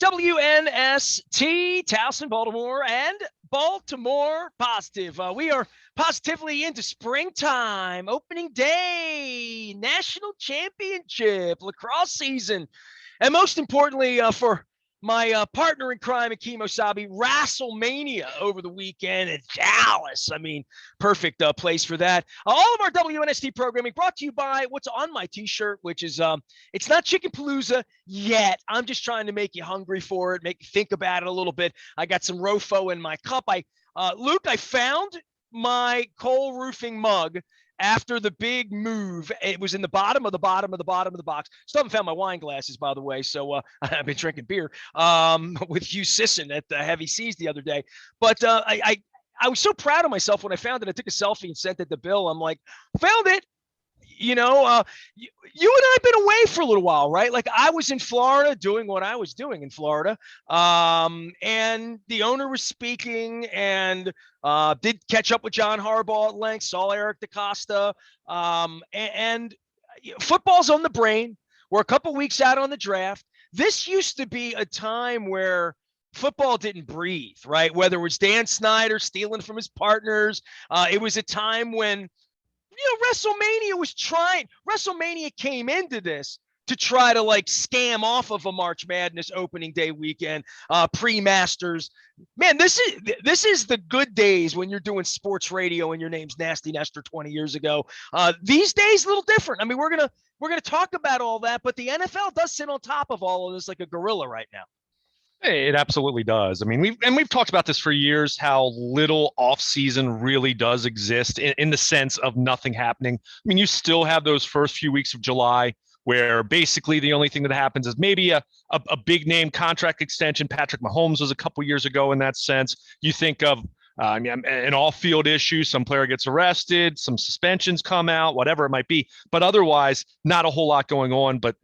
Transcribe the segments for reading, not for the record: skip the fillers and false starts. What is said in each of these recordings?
WNST, Towson, Baltimore, and Baltimore Positive. We are positively into springtime, opening day, national championship, lacrosse season, and most importantly, for my partner in crime, Akeem Osabi, Wrestlemania over the weekend in Dallas. I mean, perfect place for that. All of our WNST programming brought to you by what's on my T-shirt, which is it's not Chicken Palooza yet. I'm just trying to make you hungry for it, make you think about it a little bit. I got some Rofo in my cup. Luke, I found my Cole Roofing mug after the big move. It was in the bottom of the box. Still haven't found my wine glasses, by the way. So I've been drinking beer with Hugh Sisson at the Heavy Seas the other day. But I was so proud of myself when I found it. I took a selfie and sent it to Bill. I'm like, found it. You know, you and I have been away for a little while, right? Like I was in Florida doing what I was doing in Florida. And the owner was speaking and did catch up with John Harbaugh at length, saw Eric DaCosta. And football's on the brain. We're a couple weeks out on the draft. This used to be a time where football didn't breathe, right? Whether it was Dan Snyder stealing from his partners. It was a time when WrestleMania came into this to try to like scam off of a March Madness opening day weekend, pre-Masters. Man, this is the good days when you're doing sports radio and your name's Nasty Nestor 20 years ago. These days, a little different. I mean, we're gonna talk about all that, but the NFL does sit on top of all of this like a gorilla right now. It absolutely does. I mean, we've talked about this for years, how little offseason really does exist in the sense of nothing happening. I mean, you still have those first few weeks of July where basically the only thing that happens is maybe a big name contract extension. Patrick Mahomes was a couple years ago in that sense. You think of an off-field issue, some player gets arrested, some suspensions come out, whatever it might be. But otherwise, not a whole lot going on. But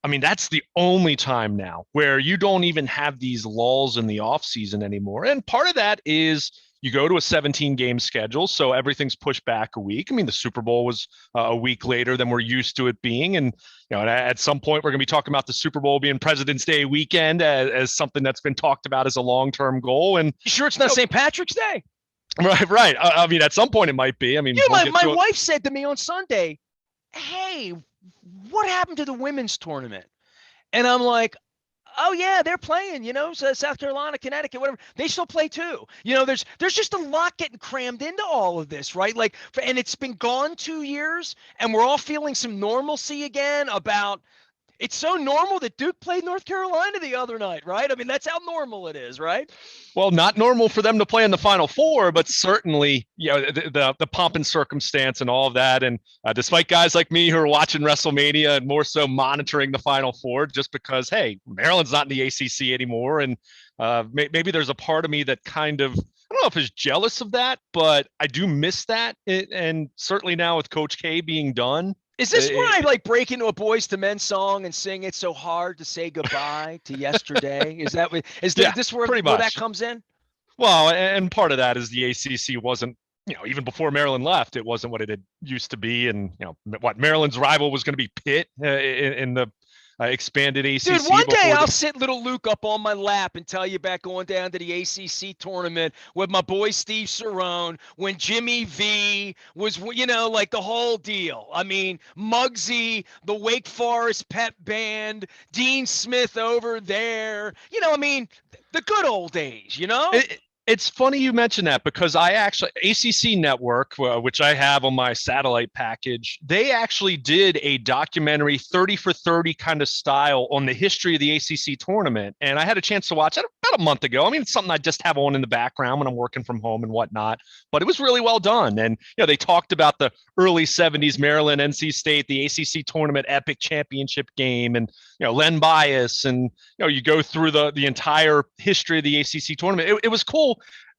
I mean, that's the only time now where you don't even have these lulls in the offseason anymore. And part of that is you go to a 17-game schedule, so everything's pushed back a week. I mean, the Super Bowl was a week later than we're used to it being. And at some point, we're going to be talking about the Super Bowl being President's Day weekend as something that's been talked about as a long-term goal. And you sure it's not St. Patrick's Day? Right. I mean, at some point it might be. I mean, my wife said to me on Sunday, hey, what happened to the women's tournament? And I'm like, oh yeah, they're playing, South Carolina, Connecticut, whatever. They still play too. There's just a lot getting crammed into all of this, right? Like, and it's been gone 2 years and we're all feeling some normalcy again about, it's so normal that Duke played North Carolina the other night, right? I mean, that's how normal it is, right? Well, not normal for them to play in the Final Four, but certainly, the pomp and circumstance and all of that. And despite guys like me who are watching WrestleMania and more so monitoring the Final Four, just because, hey, Maryland's not in the ACC anymore, and maybe there's a part of me that kind of, I don't know if is jealous of that, but I do miss that. And certainly now with Coach K being done. Is this where I like break into a Boys to Men song and sing "It's So Hard to Say Goodbye to Yesterday"? Is this where that comes in? Well, and part of that is the ACC wasn't, even before Maryland left, it wasn't what it had used to be, and what Maryland's rival was going to be Pitt in the expanded ACC. Dude, one day I'll sit little Luke up on my lap and tell you about going down to the ACC tournament with my boy Steve Cerrone when Jimmy V was, like the whole deal. I mean, Muggsy, the Wake Forest pep band, Dean Smith over there. The good old days, It's funny you mention that because I actually, ACC Network, which I have on my satellite package, they actually did a documentary 30 for 30 kind of style on the history of the ACC tournament. And I had a chance to watch it about a month ago. I mean, it's something I just have on in the background when I'm working from home and whatnot, but it was really well done. And, they talked about the early 70s Maryland, NC State, the ACC tournament epic championship game, and, Len Bias. And, you go through the entire history of the ACC tournament. It was cool.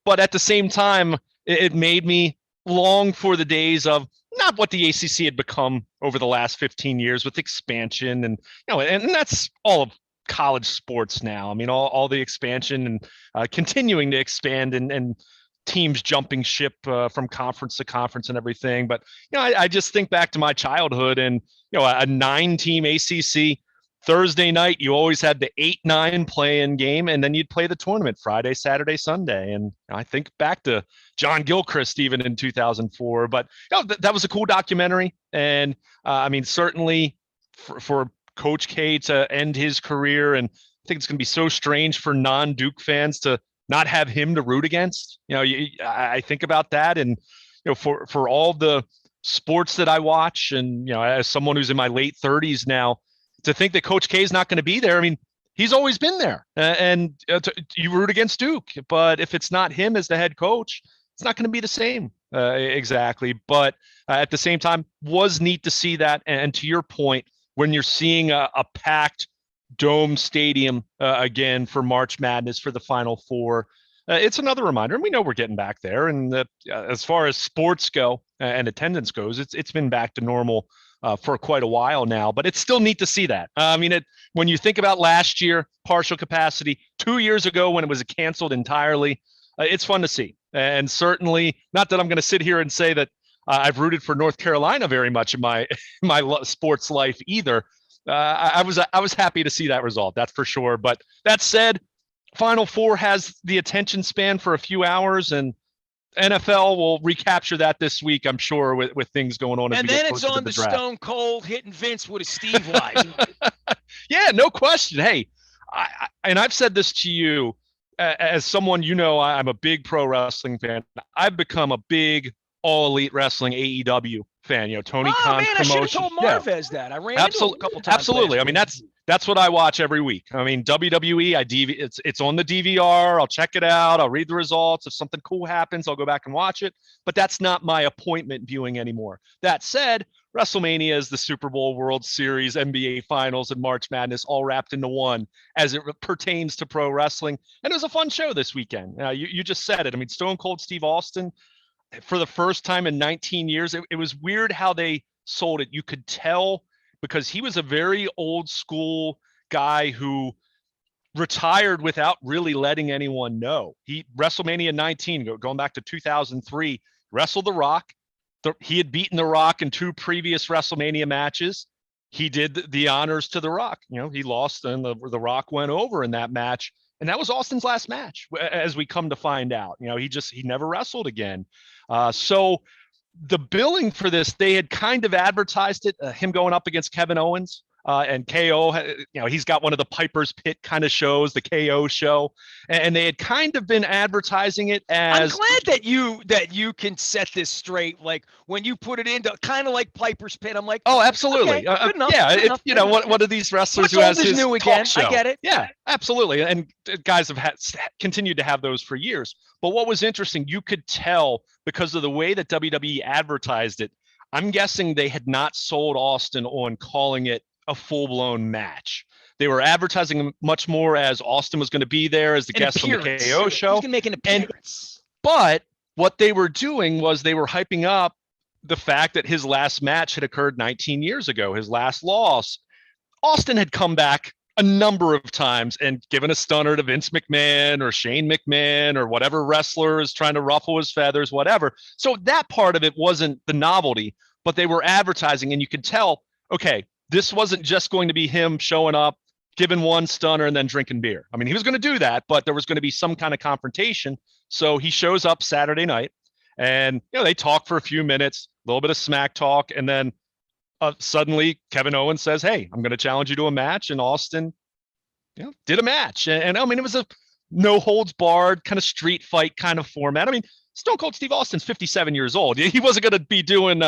But at the same time, it made me long for the days of not what the ACC had become over the last 15 years with expansion. And, and that's all of college sports now. I mean, all the expansion and continuing to expand and teams jumping ship from conference to conference and everything. But, I just think back to my childhood and, a 9-team ACC Thursday night, you always had the 8-9 play-in game, and then you'd play the tournament Friday, Saturday, Sunday. And I think back to John Gilchrist even in 2004. But that was a cool documentary. And I mean, certainly for Coach K to end his career, and I think it's going to be so strange for non-Duke fans to not have him to root against. I think about that, and for all the sports that I watch, and as someone who's in my late 30s now, to think that Coach K is not going to be there. I mean, he's always been there, and you root against Duke, but if it's not him as the head coach, it's not going to be the same exactly. But at the same time, was neat to see that. And to your point, when you're seeing a packed dome stadium again for March Madness for the Final Four, it's another reminder, and we know we're getting back there. And as far as sports go and attendance goes, it's been back to normal for quite a while now, but it's still neat to see that. I mean, when you think about last year, partial capacity, 2 years ago when it was canceled entirely, it's fun to see. And certainly, not that I'm going to sit here and say that I've rooted for North Carolina very much in my sports life either. I was happy to see that result, that's for sure. But that said, Final Four has the attention span for a few hours, and NFL will recapture that this week, I'm sure, with things going on. And then it's on the Stone Cold hitting Vince with a Steve life. Yeah, no question. Hey, I've said this to you as someone, I'm a big pro wrestling fan. I've become a big All Elite Wrestling AEW fan. Tony Khan's promotion. I should have told Marvez that. I ran into him a couple times. Absolutely. I mean, that's what I watch every week. I mean, WWE, it's on the DVR. I'll check it out. I'll read the results. If something cool happens, I'll go back and watch it. But that's not my appointment viewing anymore. That said, WrestleMania is the Super Bowl, World Series, NBA Finals, and March Madness all wrapped into one as it pertains to pro wrestling. And it was a fun show this weekend. You just said it. I mean, Stone Cold Steve Austin, for the first time in 19 years, it was weird how they sold it. You could tell, because he was a very old school guy who retired without really letting anyone know. WrestleMania 19, going back to 2003, wrestled The Rock. He had beaten The Rock in 2 previous WrestleMania matches. He did the honors to The Rock. He lost, and the Rock went over in that match. And that was Austin's last match, as we come to find out. He never wrestled again. So the billing for this, they had kind of advertised it, him going up against Kevin Owens, and KO, he's got one of the Piper's Pit kind of shows, the KO show, and they had kind of been advertising it as. I'm glad that you can set this straight. Like when you put it into kind of like Piper's Pit, I'm like, oh, absolutely, okay, good enough, yeah, good enough. One of these wrestlers What's who has old is his new again. talk show. I get it. Yeah, absolutely, and guys have continued to have those for years. But what was interesting, you could tell because of the way that WWE advertised it. I'm guessing they had not sold Austin on calling it a full-blown match. They were advertising him much more as Austin was going to be there as the guest on the KO show. He's going to make an appearance. But what they were doing was they were hyping up the fact that his last match had occurred 19 years ago, his last loss. Austin had come back a number of times and given a stunner to Vince McMahon or Shane McMahon or whatever wrestler is trying to ruffle his feathers, whatever. So that part of it wasn't the novelty, but they were advertising, and you could tell, okay, this wasn't just going to be him showing up, giving one stunner, and then drinking beer. I mean, he was going to do that, but there was going to be some kind of confrontation. So he shows up Saturday night, and they talk for a few minutes, a little bit of smack talk, and then suddenly Kevin Owens says, "Hey, I'm going to challenge you to a match," and Austin, did a match. And I mean, it was a no holds barred kind of street fight kind of format. I mean, Stone Cold Steve Austin's 57 years old. He wasn't going to be doing,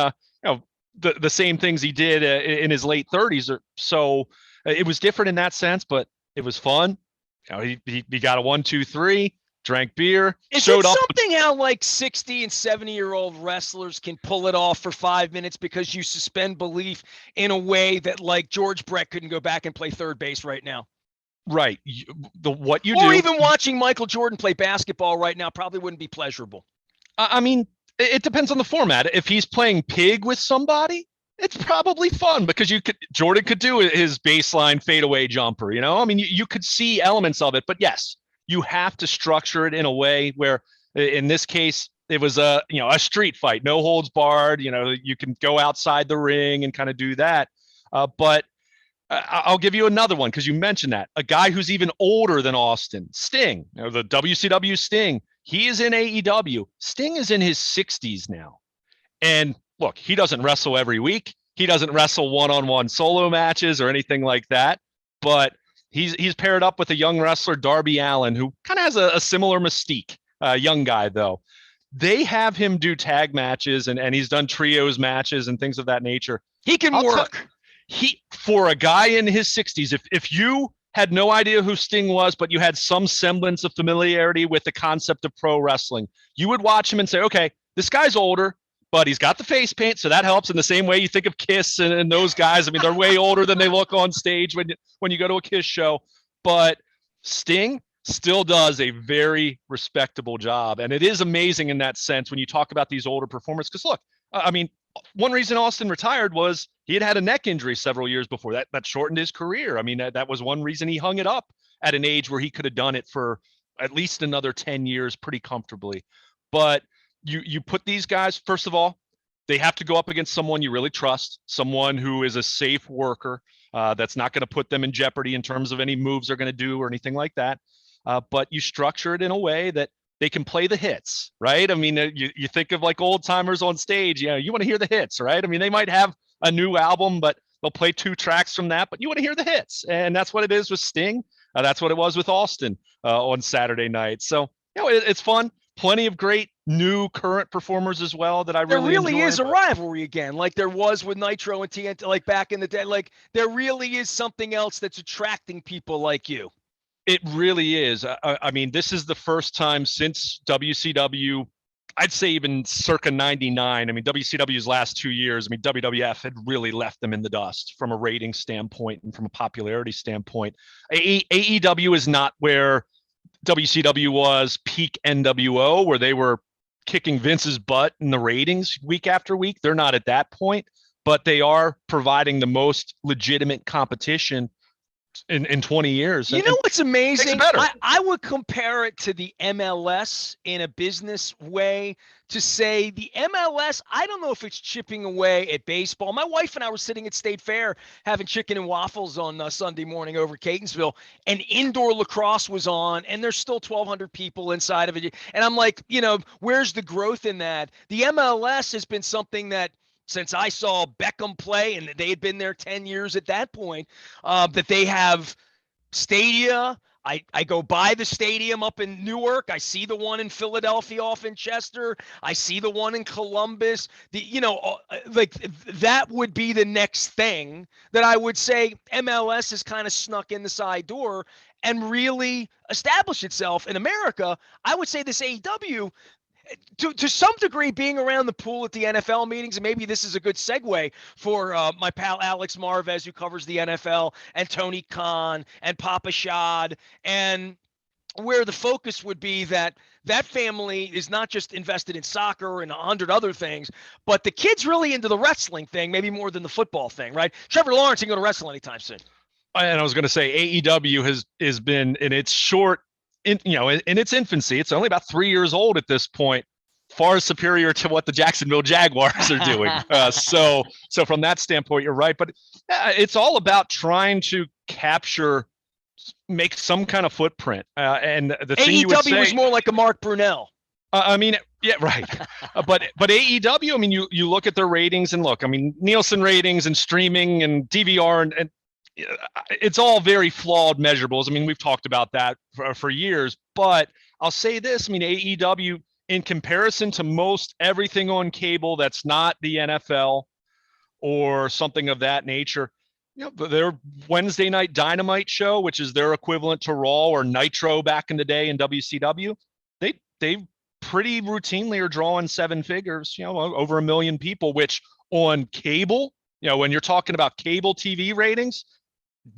the same things he did in his late 30s. So it was different in that sense, but it was fun. He got a 1, 2, 3, drank beer, showed up. Something how like 60 and 70-year-old wrestlers can pull it off for 5 minutes because you suspend belief in a way that like George Brett couldn't go back and play third base right now. Right. Or even watching Michael Jordan play basketball right now probably wouldn't be pleasurable. I mean, it depends on the format. If he's playing pig with somebody, it's probably fun because Jordan could do his baseline fadeaway jumper. I mean, you could see elements of it, but yes, you have to structure it in a way where, in this case, it was a street fight, no holds barred. You can go outside the ring and kind of do that. But I'll give you another one because you mentioned that. A guy who's even older than Austin, Sting, the WCW Sting. He is in AEW. Sting is in his 60s now. And look, he doesn't wrestle every week. He doesn't wrestle one-on-one solo matches or anything like that. But he's paired up with a young wrestler, Darby Allin, who kind of has a similar mystique. Young guy, though. They have him do tag matches, and he's done trios matches and things of that nature. He can work. For a guy in his 60s, if you had no idea who Sting was, but you had some semblance of familiarity with the concept of pro wrestling, you would watch him and say, okay, this guy's older, but he's got the face paint, so that helps. In the same way you think of Kiss and those guys. I mean, they're way older than they look on stage when you go to a Kiss show. But Sting still does a very respectable job. And it is amazing in that sense when you talk about these older performers. Because look, I mean, one reason Austin retired was he had a neck injury several years before that shortened his career. I mean, that was one reason he hung it up at an age where he could have done it for at least another 10 years pretty comfortably. But you put these guys, first of all, they have to go up against someone you really trust, someone who is a safe worker, that's not going to put them in jeopardy in terms of any moves they're going to do or anything like that. But you structure it in a way that they can play the hits, right? I mean, you think of like old timers on stage, you want to hear the hits, right? I mean, they might have a new album, but they'll play 2 tracks from that, but you want to hear the hits. And that's what it is with Sting. That's what it was with Austin on Saturday night. So, it's fun. Plenty of great new current performers as well that I really enjoy. There really is a rivalry again, like there was with Nitro and TNT, like back in the day. Like there really is something else that's attracting people like you. It really is. I mean, this is the first time since WCW, I'd say even circa 99. I mean, WCW's last 2 years, I mean, WWF had really left them in the dust from a rating standpoint and from a popularity standpoint. AEW is not where WCW was peak NWO, where they were kicking Vince's butt in the ratings week after week. They're not at that point, but they are providing the most legitimate competition in 20 years. You know what's amazing? I would compare it to the MLS in a business way, to say the MLS, I don't know if it's chipping away at baseball. My wife and I were sitting at State Fair having chicken and waffles on Sunday morning over Catonsville, and indoor lacrosse was on, and there's still 1,200 people inside of it. And I'm like, where's the growth in that? The MLS has been something that, since I saw Beckham play, and they had been there 10 years at that point, that they have stadia. I go by the stadium up in Newark. I see the one in Philadelphia off in Chester. I see the one in Columbus. Like that would be the next thing that I would say MLS has kind of snuck in the side door and really established itself in America. I would say this AEW, to some degree, being around the pool at the NFL meetings, and maybe this is a good segue for my pal Alex Marvez, who covers the NFL, and Tony Khan and Papa Shad, and where the focus would be that family is not just invested in soccer and 100 other things, but the kid's really into the wrestling thing, maybe more than the football thing, right? Trevor Lawrence ain't going to wrestle anytime soon. And I was going to say AEW has been in its in its infancy. It's only about 3 years old at this point, far superior to what the Jacksonville Jaguars are doing. So from that standpoint, you're right. But it's all about trying to make some kind of footprint. And the thing AEW you would say was more like a Mark Brunell. I mean, yeah, right. But AEW, I mean, you look at their ratings, and look, I mean, Nielsen ratings and streaming and DVR and it's all very flawed measurables. I mean, we've talked about that for years, but I'll say this. I mean, AEW, in comparison to most everything on cable that's not the NFL or something of that nature, their Wednesday night Dynamite show, which is their equivalent to Raw or Nitro back in the day in WCW, they pretty routinely are drawing 7 figures, over 1 million people, which on cable, when you're talking about cable TV ratings,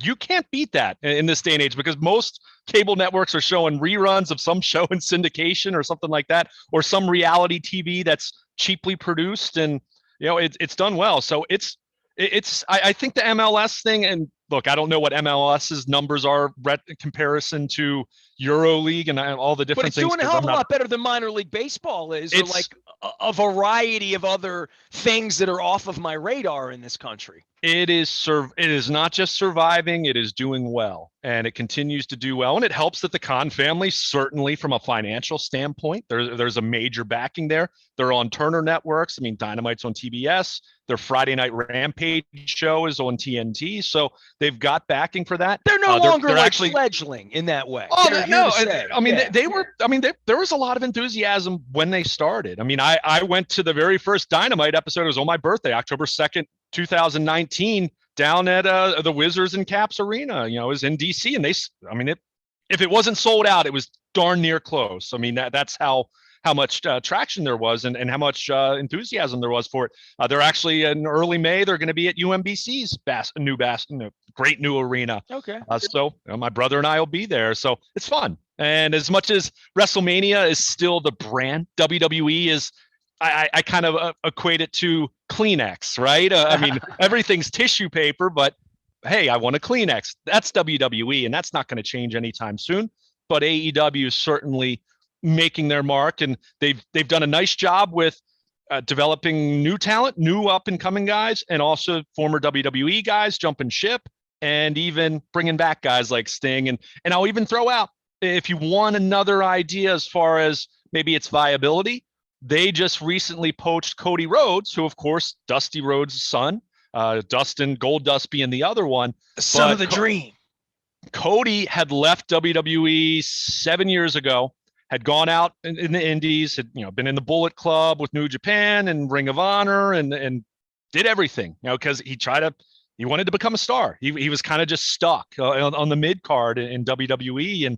you can't beat that in this day and age, because most cable networks are showing reruns of some show in syndication or something like that, or some reality TV that's cheaply produced, and it's done well. So I think the MLS thing, and look, I don't know what MLS's numbers are in comparison to EuroLeague and all the different things. But it's doing a hell of a lot better than minor league baseball is, or like a variety of other things that are off of my radar in this country. It is not just surviving, it is doing well, and it continues to do well. And it helps that the Khan family, certainly from a financial standpoint, there's a major backing there. They're on Turner Networks. I mean, Dynamite's on TBS. Their Friday Night Rampage show is on TNT. So they've got backing for that. They're no longer they're like actually fledgling in that way. Oh They're here no! to stay. I mean, Yeah. they were. I mean, there was a lot of enthusiasm when they started. I mean, I went to the very first Dynamite episode. It was on my birthday, October 2nd, 2019, down at the Wizards and Caps Arena. You know, it was in DC, and I mean, if it wasn't sold out, it was darn near close. I mean, that's how much traction there was and how much enthusiasm there was for it. They're actually in early May. They're going to be at UMBC's great new arena. Okay. So my brother and I will be there. So it's fun. And as much as WrestleMania is still the brand, WWE is, I kind of equate it to Kleenex, right? I mean, everything's tissue paper, but hey, I want a Kleenex. That's WWE, and that's not going to change anytime soon. But AEW is certainly making their mark, and they've done a nice job with developing new talent, new up and coming guys, and also former WWE guys jumping ship, and even bringing back guys like Sting. And I'll even throw out, if you want another idea as far as maybe its viability, they just recently poached Cody Rhodes, who of course Dusty Rhodes' son, Dustin Goldust being the other one, the son of the dream. Cody had left WWE 7 years ago, had gone out in the indies, had been in the Bullet Club with New Japan and Ring of Honor, and did everything, because he wanted to become a star. He was kind of just stuck on the mid card in WWE, and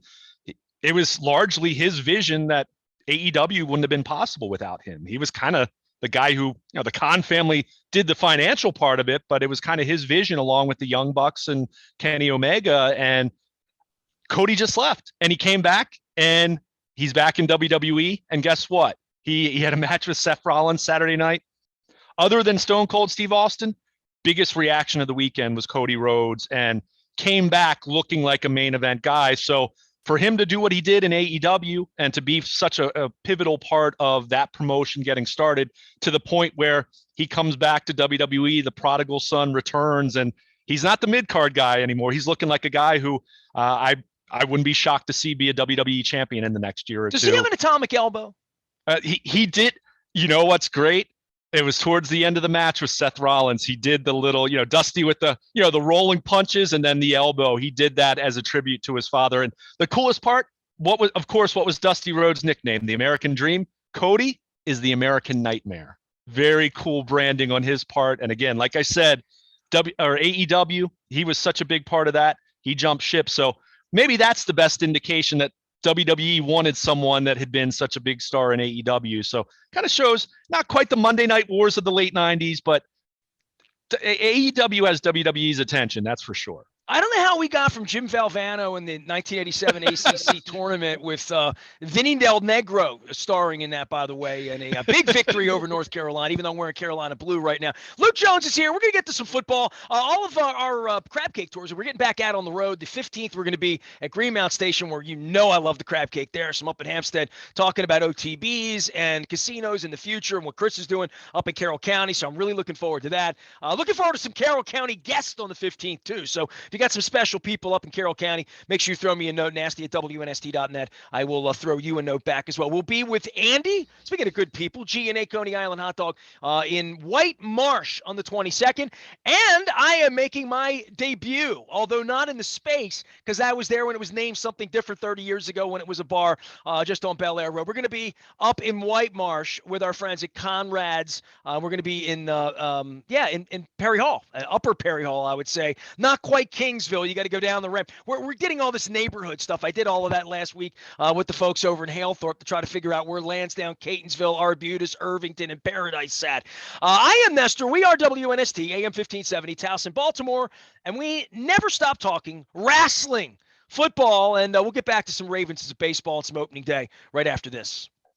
it was largely his vision that AEW wouldn't have been possible without him. He was kind of the guy who, the Khan family did the financial part of it, but it was kind of his vision along with the Young Bucks and Kenny Omega. And Cody just left, and he came back, and he's back in WWE. And guess what? He had a match with Seth Rollins Saturday night. Other than Stone Cold Steve Austin, biggest reaction of the weekend was Cody Rhodes, and came back looking like a main event guy. So for him to do what he did in AEW and to be such a pivotal part of that promotion getting started, to the point where he comes back to WWE, the prodigal son returns, and he's not the mid-card guy anymore. He's looking like a guy who I wouldn't be shocked to see be a WWE champion in the next year or two. Does he have an atomic elbow? He did. You know what's great? It was towards the end of the match with Seth Rollins. He did the little, Dusty with the, the rolling punches and then the elbow. He did that as a tribute to his father. And the coolest part, what was Dusty Rhodes' nickname? The American Dream. Cody is the American Nightmare. Very cool branding on his part. And again, like I said, AEW, he was such a big part of that. He jumped ship. So maybe that's the best indication that WWE wanted someone that had been such a big star in AEW. So kind of shows not quite the Monday Night Wars of the late 90s, but AEW has WWE's attention, that's for sure. I don't know how we got from Jim Valvano in the 1987 ACC tournament with Vinny Del Negro starring in that, by the way, and a big victory over North Carolina, even though I'm wearing Carolina blue right now. Luke Jones is here. We're going to get to some football. All of our crab cake tours, we're getting back out on the road. The 15th, we're going to be at Greenmount Station, where I love the crab cake there. Some up in Hampstead talking about OTBs and casinos in the future and what Chris is doing up in Carroll County. So I'm really looking forward to that. Looking forward to some Carroll County guests on the 15th, too. So if you got some special people up in Carroll County, make sure you throw me a note, nasty@WNST.net. I will throw you a note back as well. We'll be with Andy, speaking of good people, G&A Coney Island Hot Dog in White Marsh on the 22nd. And I am making my debut, although not in the space, because I was there when it was named something different 30 years ago when it was a bar just on Bel Air Road. We're going to be up in White Marsh with our friends at Conrad's. We're going to be in Perry Hall, Upper Perry Hall, I would say. Not quite Kingsville. You got to go down the ramp. We're getting all this neighborhood stuff. I did all of that last week with the folks over in Halethorpe to try to figure out where Lansdowne, Catonsville, Arbutus, Irvington, and Paradise sat. I am Nestor. We are WNST, AM 1570, Towson, Baltimore, and we never stop talking wrestling, football, and we'll get back to some Ravens, baseball, and some opening day right after this.